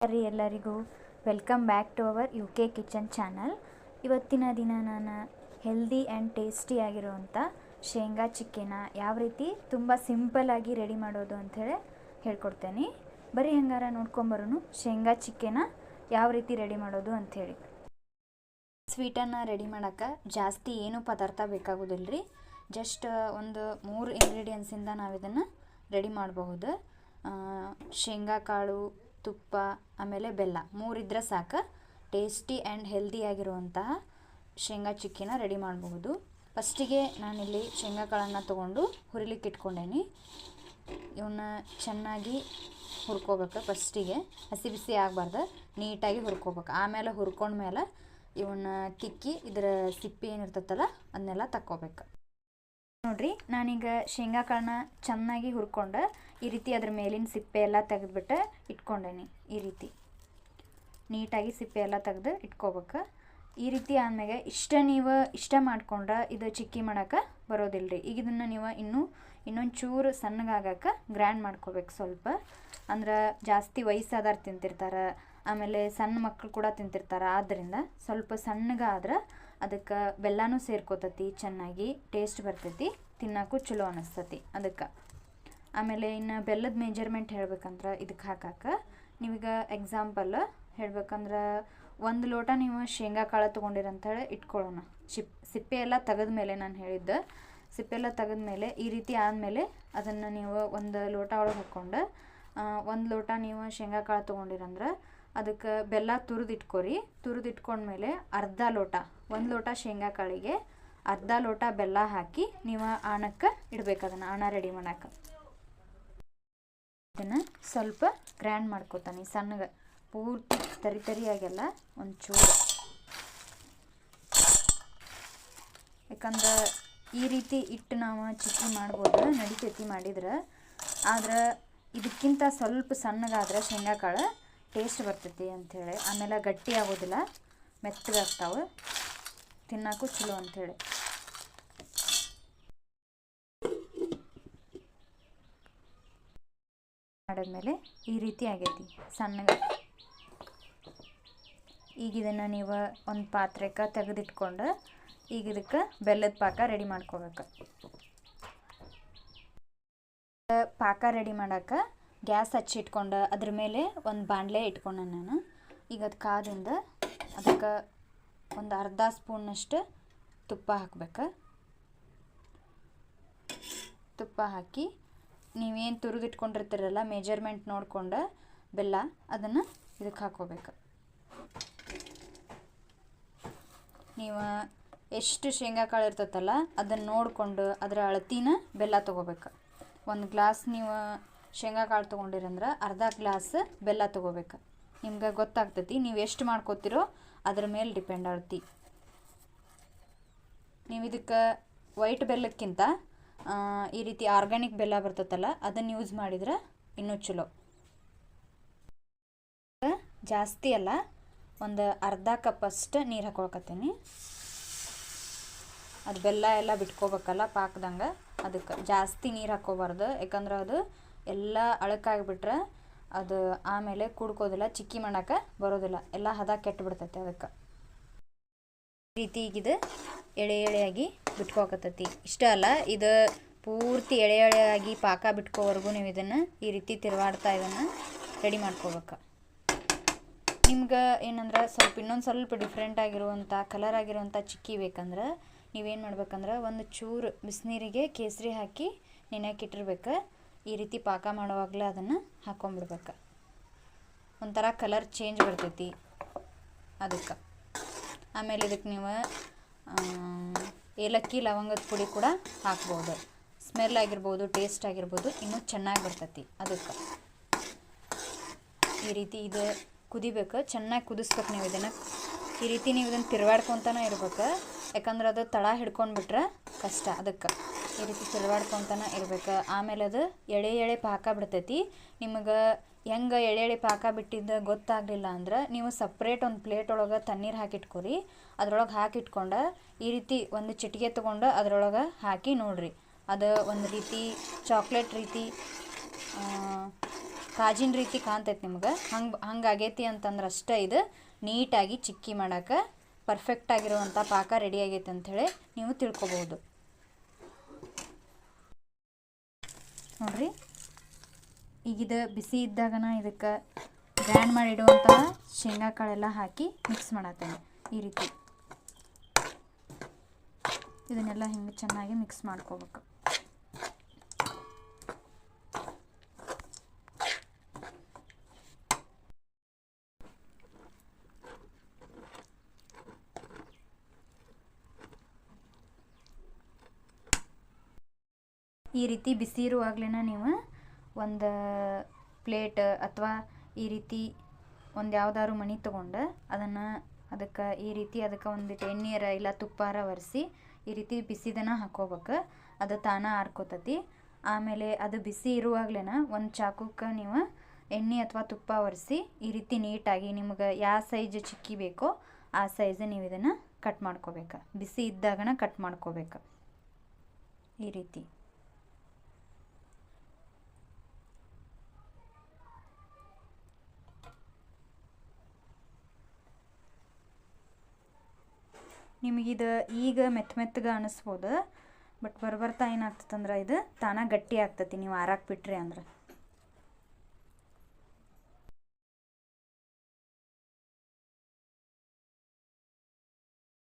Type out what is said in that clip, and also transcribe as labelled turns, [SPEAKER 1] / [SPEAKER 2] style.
[SPEAKER 1] ರೀ ಎಲ್ಲರಿಗೂ welcome back to our U K kitchen channel. ಇವತ್ತಿನ ದಿನ ನಾನು ಹೆಲ್ದಿ ಆ್ಯಂಡ್ ಟೇಸ್ಟಿ ಆಗಿರುವಂಥ ಶೇಂಗಾ ಚಿಕ್ಕಿನ ಯಾವ ರೀತಿ ತುಂಬ ಸಿಂಪಲ್ಲಾಗಿ ರೆಡಿ ಮಾಡೋದು ಅಂಥೇಳಿ ಹೇಳ್ಕೊಡ್ತೇನೆ. ಬರೀ ಹಂಗಾರ ನೋಡ್ಕೊಂಬರೋನು ಶೇಂಗಾ ಚಿಕ್ಕಿನ ಯಾವ ರೀತಿ ರೆಡಿ ಮಾಡೋದು ಅಂಥೇಳಿ. ಸ್ವೀಟನ್ನು ರೆಡಿ ಮಾಡೋಕ್ಕೆ ಜಾಸ್ತಿ ಏನೂ ಪದಾರ್ಥ ಬೇಕಾಗೋದಿಲ್ಲ ರೀ. ಜಸ್ಟ್ ಒಂದು 3 ಇಂಗ್ರೀಡಿಯೆಂಟ್ಸಿಂದ ನಾವು ಇದನ್ನು ರೆಡಿ ಮಾಡಬಹುದು. ಶೇಂಗಾ ಕಾಳು, ತುಪ್ಪ, ಆಮೇಲೆ ಬೆಲ್ಲ 3 ಇದ್ರೆ ಸಾಕು ಟೇಸ್ಟಿ ಆ್ಯಂಡ್ ಹೆಲ್ದಿ ಆಗಿರುವಂತಹ ಶೇಂಗಾ ಚಿಕ್ಕಿನ ರೆಡಿ ಮಾಡಬಹುದು. ಫಸ್ಟಿಗೆ ನಾನಿಲ್ಲಿ ಶೇಂಗಾ ಕಾಳನ್ನು ತೊಗೊಂಡು ಹುರಿಲಿಕ್ಕೆ ಇಟ್ಕೊಂಡೇನಿ. ಇವನ್ನ ಚೆನ್ನಾಗಿ ಹುರ್ಕೋಬೇಕು. ಫಸ್ಟಿಗೆ ಹಸಿ ಬಿಸಿ ಆಗಬಾರ್ದು, ನೀಟಾಗಿ ಹುರ್ಕೋಬೇಕು. ಆಮೇಲೆ ಹುರ್ಕೊಂಡ್ಮೇಲೆ ಇವನ್ನ ತಿಕ್ಕಿ ಇದರ ಸಿಪ್ಪಿ ಏನಿರ್ತೈತಲ್ಲ ಅದನ್ನೆಲ್ಲ ತಕ್ಕೋಬೇಕು. ನೋಡಿರಿ, ನಾನೀಗ ಶೇಂಗಾ ಕಾಳನ್ನ ಚೆನ್ನಾಗಿ ಹುರ್ಕೊಂಡು ಈ ರೀತಿ ಅದ್ರ ಮೇಲಿನ ಸಿಪ್ಪೆ ಎಲ್ಲ ತೆಗೆದುಬಿಟ್ಟು ಇಟ್ಕೊಂಡೇನಿ. ಈ ರೀತಿ ನೀಟಾಗಿ ಸಿಪ್ಪೆ ಎಲ್ಲ ತೆಗೆದು ಇಟ್ಕೋಬೇಕು. ಈ ರೀತಿ ಆದಮೇಲೆ ನೀವು ಇಷ್ಟ ಮಾಡ್ಕೊಂಡ್ರೆ ಇದು ಚಿಕ್ಕಿ ಮಾಡೋಕೆ ಬರೋದಿಲ್ಲ ರೀ. ಈಗ ಇದನ್ನು ನೀವು ಇನ್ನೊಂದು ಚೂರು ಸಣ್ಣಗಾಗಕ್ಕೆ ಗ್ರ್ಯಾಂಡ್ ಮಾಡ್ಕೋಬೇಕು ಸ್ವಲ್ಪ. ಅಂದ್ರೆ ಜಾಸ್ತಿ ವಯಸ್ಸಾದವ್ರು ತಿಂತಿರ್ತಾರೆ, ಆಮೇಲೆ ಸಣ್ಣ ಮಕ್ಕಳು ಕೂಡ ತಿಂತಿರ್ತಾರೆ. ಆದ್ದರಿಂದ ಸ್ವಲ್ಪ ಸಣ್ಣಗಾದ್ರೆ ಅದಕ್ಕೆ ಬೆಲ್ಲನೂ ಸೇರ್ಕೋತತಿ, ಚೆನ್ನಾಗಿ ಟೇಸ್ಟ್ ಬರ್ತೈತಿ, ತಿನ್ನೋಕ್ಕೂ ಚಲೋ ಅನ್ನಿಸ್ತತಿ ಅದಕ್ಕೆ. ಆಮೇಲೆ ಇನ್ನು ಬೆಲ್ಲದ ಮೆಜರ್ಮೆಂಟ್ ಹೇಳ್ಬೇಕಂದ್ರೆ ಇದಕ್ಕೆ ಹಾಕಕ್ಕೆ ನೀವೀಗ ಎಕ್ಸಾಂಪಲ್ ಹೇಳ್ಬೇಕಂದ್ರೆ 1 ಲೋಟ ನೀವು ಶೇಂಗಾ ಕಾಳು ತೊಗೊಂಡಿರಂಥೇಳಿ ಇಟ್ಕೊಳ್ಳೋಣ. ಸಿಪ್ಪೆ ಎಲ್ಲ ತೆಗೆದ ಮೇಲೆ ನಾನು ಹೇಳಿದ್ದೆ, ಸಿಪ್ಪೆ ಎಲ್ಲ ತೆಗೆದ ಮೇಲೆ ಈ ರೀತಿ ಆದಮೇಲೆ ಅದನ್ನು ನೀವು 1 ಲೋಟ ಒಳಗೆ ಹಾಕ್ಕೊಂಡು 1 ಲೋಟ ನೀವು ಶೇಂಗಾ ಕಾಳು ತೊಗೊಂಡಿರಂದ್ರೆ ಅದಕ್ಕೆ ಬೆಲ್ಲ ತುರಿದಿಟ್ಕೊರಿ. ತುರಿದಿಟ್ಕೊಂಡ್ಮೇಲೆ ಅರ್ಧ ಲೋಟ, 1 ಲೋಟ ಶೇಂಗಾ ಕಾಳಿಗೆ ಅರ್ಧ ಲೋಟ ಬೆಲ್ಲ ಹಾಕಿ ನೀವು ಆಣಕ್ಕೆ ಇಡ್ಬೇಕು. ಅದನ್ನು ಆಣ ರೆಡಿ ಮಾಡೋಕೆ ಇದನ್ನು ಸ್ವಲ್ಪ ಗ್ರ್ಯಾಂಡ್ ಮಾಡ್ಕೊತಾನೆ ಸಣ್ಣಗೆ, ಪೂರ್ತಿ ತರಿಯಾಗೆಲ್ಲ ಒಂಚೂರು. ಯಾಕಂದ್ರೆ ಈ ರೀತಿ ಇಟ್ಟು ನಾವು ಚಿಕ್ಕಿ ಮಾಡ್ಬೋದು, ನಡಿತೈತಿ ಮಾಡಿದ್ರೆ. ಆದ್ರೆ ಇದಕ್ಕಿಂತ ಸ್ವಲ್ಪ ಸಣ್ಣಗಾದ್ರೆ ಶೇಂಗಾ ಕಾಳು ಟೇಸ್ಟ್ ಬರ್ತೈತಿ ಅಂಥೇಳಿ. ಆಮೇಲೆ ಗಟ್ಟಿ ಆಗೋದಿಲ್ಲ, ಮೆತ್ತಗಾಗ್ತಾವೆ, ತಿನ್ನೋಕ್ಕೂ ಚಲೋ ಅಂಥೇಳಿ. ಮಾಡಿದ್ಮೇಲೆ ಈ ರೀತಿ ಆಗೈತಿ ಸಣ್ಣಗೆ. ಈಗ ಇದನ್ನು ನೀವು ಒಂದು ಪಾತ್ರೆಗೆ ತೆಗೆದಿಟ್ಕೊಂಡು ಈಗ ಇದಕ್ಕೆ ಬೆಲ್ಲದ ಪಾಕ ರೆಡಿ ಮಾಡ್ಕೋಬೇಕು. ಪಾಕ ರೆಡಿ ಮಾಡೋಕೆ ಗ್ಯಾಸ್ ಹಚ್ಚಿಟ್ಕೊಂಡು ಅದ್ರ ಮೇಲೆ ಒಂದು ಬಾಣಲೆ ಇಟ್ಕೊಂಡೆ ನಾನು. ಈಗ ಅದು ಕಾದಿಂದ ಅದಕ್ಕೆ ಒಂದು ಅರ್ಧ ಸ್ಪೂನಷ್ಟು ತುಪ್ಪ ಹಾಕ್ಬೇಕು. ತುಪ್ಪ ಹಾಕಿ ನೀವೇನು ತುರಿದಿಟ್ಕೊಂಡಿರ್ತೀರಲ್ಲ ಮೆಜರ್ಮೆಂಟ್ ನೋಡ್ಕೊಂಡು ಬೆಲ್ಲ ಅದನ್ನು ಇದಕ್ಕೆ ಹಾಕ್ಕೋಬೇಕು. ನೀವು ಎಷ್ಟು ಶೇಂಗಾ ಕಾಳು ಇರ್ತೈತಲ್ಲ ಅದನ್ನು ನೋಡಿಕೊಂಡು ಅದರ ಅಳತಿನ ಬೆಲ್ಲ ತೊಗೋಬೇಕು. 1 ಗ್ಲಾಸ್ ನೀವು ಶೇಂಗಾ ಕಾಳು ತೊಗೊಂಡಿರಂದ್ರೆ ಅರ್ಧ ಗ್ಲಾಸ್ ಬೆಲ್ಲ ತೊಗೋಬೇಕು. ನಿಮ್ಗೆ ಗೊತ್ತಾಗ್ತೈತಿ ನೀವು ಎಷ್ಟು ಮಾಡ್ಕೋತಿರೋ ಅದ್ರ ಮೇಲೆ ಡಿಪೆಂಡ್ ಆಳ್ತಿ. ನೀವು ಇದಕ್ಕೆ ವೈಟ್ ಬೆಲ್ಲಕ್ಕಿಂತ ಈ ರೀತಿ ಆರ್ಗ್ಯಾನಿಕ್ ಬೆಲ್ಲ ಬರ್ತೈತಲ್ಲ ಅದನ್ನು ಯೂಸ್ ಮಾಡಿದ್ರೆ ಇನ್ನೂ ಚಲೋ. ಜಾಸ್ತಿ ಅಲ್ಲ, ಒಂದು ಅರ್ಧ ಕಪ್ ಅಷ್ಟು ನೀರು ಹಾಕೊಳಕತ್ತೀನಿ. ಅದು ಬೆಲ್ಲ ಎಲ್ಲ ಬಿಟ್ಕೋಬೇಕಲ್ಲ ಪಾಕದಂಗೆ, ಅದಕ್ಕೆ ಜಾಸ್ತಿ ನೀರು ಹಾಕ್ಕೋಬಾರ್ದು. ಯಾಕಂದ್ರೆ ಅದು ಎಲ್ಲ ಅಳಕಾಗಿಬಿಟ್ರೆ ಅದು ಆಮೇಲೆ ಕುಡ್ಕೋದಿಲ್ಲ, ಚಿಕ್ಕಿ ಮಾಡೋಕೆ ಬರೋದಿಲ್ಲ, ಎಲ್ಲ ಹದ ಕೆಟ್ಟುಬಿಡ್ತೈತೆ. ಅದಕ್ಕೆ ಈ ರೀತಿ ಈಗಿದು ಎಳೆ ಎಳೆಯಾಗಿ ಬಿಟ್ಕೋಕತ್ತೈತಿ. ಇಷ್ಟ ಅಲ್ಲ, ಇದು ಪೂರ್ತಿ ಎಳೆ ಎಳೆಯಾಗಿ ಪಾಕ ಬಿಟ್ಕೋವರೆಗೂ ನೀವು ಇದನ್ನು ಈ ರೀತಿ ತಿರುವಾಡ್ತಾ ಇದನ್ನು ರೆಡಿ ಮಾಡ್ಕೋಬೇಕು. ನಿಮ್ಗೆ ಏನಂದ್ರೆ ಇನ್ನೊಂದು ಸ್ವಲ್ಪ ಡಿಫ್ರೆಂಟ್ ಆಗಿರುವಂಥ ಕಲರ್ ಆಗಿರುವಂಥ ಚಿಕ್ಕಿ ಬೇಕಂದ್ರೆ ನೀವೇನು ಮಾಡ್ಬೇಕಂದ್ರೆ ಒಂದು ಚೂರು ಬಿಸಿನೀರಿಗೆ ಕೇಸರಿ ಹಾಕಿ ನೆನೆಯಕ್ಕೆ ಇಟ್ಟಿರ್ಬೇಕು. ಈ ರೀತಿ ಪಾಕ ಮಾಡುವಾಗಲೇ ಅದನ್ನು ಹಾಕ್ಕೊಂಬಿಡ್ಬೇಕು. ಒಂಥರ ಕಲರ್ ಚೇಂಜ್ ಬರ್ತೈತಿ ಅದಕ್ಕೆ. ಆಮೇಲೆ ಇದಕ್ಕೆ ನೀವು ಏಲಕ್ಕಿ ಲವಂಗದ ಪುಡಿ ಕೂಡ ಹಾಕ್ಬೋದು. ಸ್ಮೆಲ್ ಆಗಿರ್ಬೋದು, ಟೇಸ್ಟ್ ಆಗಿರ್ಬೋದು, ಇನ್ನೂ ಚೆನ್ನಾಗಿ ಬರ್ತೈತಿ ಅದಕ್ಕೆ. ಈ ರೀತಿ ಇದು ಕುದಿಬೇಕು, ಚೆನ್ನಾಗಿ ಕುದಿಸ್ಬೇಕು ನೀವು ಇದನ್ನು. ಈ ರೀತಿ ನೀವು ಇದನ್ನು ತಿರುವಾಡ್ಕೊತಾನೆ ಇರ್ಬೇಕು. ಯಾಕಂದ್ರೆ ಅದು ತಳ ಹಿಡ್ಕೊಂಡ್ಬಿಟ್ರೆ ಕಷ್ಟ, ಅದಕ್ಕೆ ಈ ರೀತಿ ತಿರುವಾಡ್ಕೊತಾನೆ ಇರ್ಬೇಕು. ಆಮೇಲೆ ಅದು ಎಳೆ ಪಾಕ ಬಿಡ್ತೈತಿ. ನಿಮಗೆ ಹೆಂಗೆ ಎಳೆ ಪಾಕ ಬಿಟ್ಟಿದ್ದು ಗೊತ್ತಾಗಲಿಲ್ಲ ಅಂದ್ರೆ ನೀವು ಸಪ್ರೇಟ್ ಒಂದು ಪ್ಲೇಟ್ ಒಳಗೆ ತಣ್ಣೀರು ಹಾಕಿಟ್ಕೊರಿ. ಅದ್ರೊಳಗೆ ಹಾಕಿಟ್ಕೊಂಡು ಈ ರೀತಿ ಒಂದು ಚಿಟಿಕೆ ತೊಗೊಂಡು ಅದ್ರೊಳಗೆ ಹಾಕಿ ನೋಡಿರಿ. ಅದು ಒಂದು ರೀತಿ ಚಾಕ್ಲೇಟ್ ರೀತಿ ಕಾಜಿನ ರೀತಿ ಕಾಣ್ತೈತೆ ನಿಮ್ಗೆ. ಹಂಗೆ ಆಗೈತಿ ಅಂತಂದ್ರೆ ಅಷ್ಟೇ ಇದು ನೀಟಾಗಿ ಚಿಕ್ಕಿ ಮಾಡೋಕೆ ಪರ್ಫೆಕ್ಟ್ ಆಗಿರುವಂಥ ಪಾಕ ರೆಡಿ ಆಗೈತೆ ಅಂಥೇಳಿ ನೀವು ತಿಳ್ಕೊಬೋದು. ನೋಡಿರಿ, ಈಗಿದು ಬಿಸಿ ಇದ್ದಾಗನ ಇದಕ್ಕೆ ಗ್ರ್ಯಾಂಡ್ ಮಾಡಿಡುವಂತಹ ಶೇಂಗಾ ಕಾಳೆಲ್ಲ ಹಾಕಿ ಮಿಕ್ಸ್ ಮಾಡತ್ತೇನೆ. ಈ ರೀತಿ ಇದನ್ನೆಲ್ಲ ಹಿಂಗೆ ಚೆನ್ನಾಗಿ ಮಿಕ್ಸ್ ಮಾಡ್ಕೋಬೇಕು. ಈ ರೀತಿ ಬಿಸಿ ಇರುವಾಗಲೇ ನೀವು ಒಂದು ಪ್ಲೇಟ್ ಅಥವಾ ಈ ರೀತಿ ಒಂದು ಯಾವ್ದಾದ್ರು ಮಣಿ ತೊಗೊಂಡು ಅದಕ್ಕೆ ಈ ರೀತಿ ಅದಕ್ಕೆ ಒಂದಿಟ್ಟು ಎಣ್ಣೆಯರ ಇಲ್ಲ ತುಪ್ಪಾರ ಒರೆಸಿ ಈ ರೀತಿ ಬಿಸಿದನ ಹಾಕೋಬೇಕು. ಅದು ತಾನ ಆರ್ಕೋತತಿ. ಆಮೇಲೆ ಅದು ಬಿಸಿ ಇರುವಾಗಲೇ ಒಂದು ಚಾಕುಕ್ಕೆ ನೀವು ಎಣ್ಣೆ ಅಥವಾ ತುಪ್ಪ ಒರೆಸಿ ಈ ರೀತಿ ನೀಟಾಗಿ ನಿಮ್ಗೆ ಯಾವ ಸೈಜ್ ಚಿಕ್ಕಿ ಬೇಕೋ ಆ ಸೈಜ್ ನೀವು ಇದನ್ನು ಕಟ್ ಮಾಡ್ಕೋಬೇಕು. ಬಿಸಿ ಇದ್ದಾಗನ ಕಟ್ ಮಾಡ್ಕೋಬೇಕು ಈ ರೀತಿ. ನಿಮಗಿದು ಈಗ ಮೆತ್ತಗೆ ಅನಿಸ್ಬೋದು, ಬಟ್ ಬರ್ತಾ ಏನಾಗ್ತದಂದ್ರೆ ಇದು ತಾನ ಗಟ್ಟಿ ಆಗ್ತತಿ ನೀವು ಆರಾಕ್ ಬಿಟ್ರಿ ಅಂದ್ರೆ.